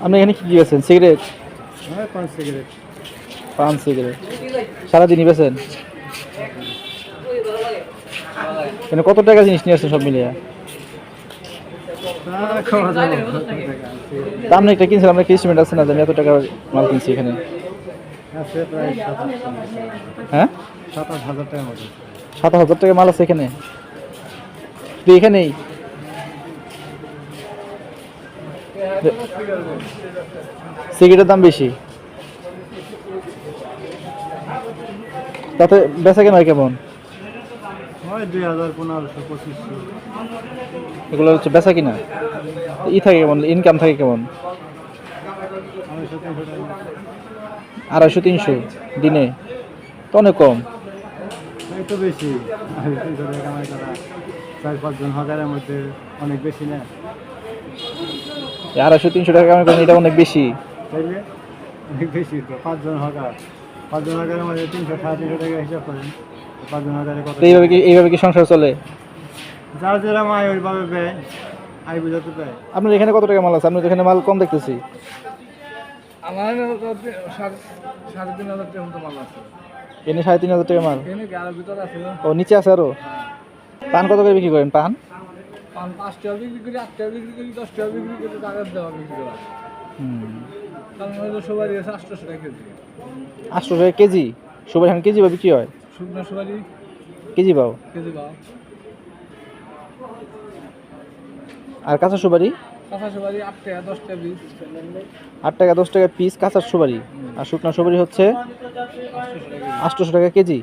আপনি এখানে কি বেছেন? সিগারেট? হ্যাঁ, পান সিগারেট। পান সিগারেট সারাদিনই বেছেন? এখানে কত টাকা জিনিস নিয়ে আসছেন সব মিলিয়ে? দাম একটা কিনছিলাম, আমরা কি এস্টিমেট আছে না যে আমি এত টাকা মাল কিনছি এখানে? আছে প্রায় 7-8 হ্যাঁ, 7-8 হাজার টাকার মতো। 7,000 টাকা মাল আছে এখানে? তো এখানেই সিগারেটের দাম বেশি, তাতে বেচা কেনা হয় কেমন? হয় 2000, 1500, 2500। এগুলো হচ্ছে বেচা কিনা। থাকে কেমন, ইনকাম থাকে কেমন? 200-300 টাকা। 250-300 দিনে তো অনেক কম। এই তো বেশি। 200 টাকা কামাই করা 4-5 জন হকারের মধ্যে অনেক বেশি না? 250-300 টাকা কামাই করেন, এটা অনেক বেশি। তাইলে অনেক বেশি তো। 5 জন হকার, 5 জন হকারের মধ্যে 300-350 টাকা হিসাব করেন। 5 জন হকারে কত? তো এইভাবে কি সংসার চলে? যার যেরকম আয় ওইভাবে ব্যয়, আয় বুঝাতে ব্যয়। আপনার এখানে কত টাকা মাল আছে? আপনি তো এখানে মাল কম দেখতেছি। আমার 3,500 টাকার মতো মাল আছে। এনে 3,500 টাকা মাল? এখানে কি আরো ভিতরে আছে? ও নিচে আছে আরো? পান কত করে বিক্রি করেন? পান 5 টাকা বিক্রি করি, 8 টাকা বিক্রি করি, 10 টাকা বিক্রি করি, টাকার দেওয়া বিক্রি করা। কারণ হয়তো সবারই আছে 800 টাকা কেজি। 800 টাকা কেজি? সবাই এখন কেজি বা বিক্রি হয়? শুকনো সবারই কেজি পাও? কেজি পাও। আর কাঁচা সুপারি? কাঁচা সবারই 8 টাকা 10 টাকা পিস। 8 টাকা 10 টাকা পিস কাঁচা সুপারি। আর শুকনা সুপারি হচ্ছে 800 টাকা কেজি।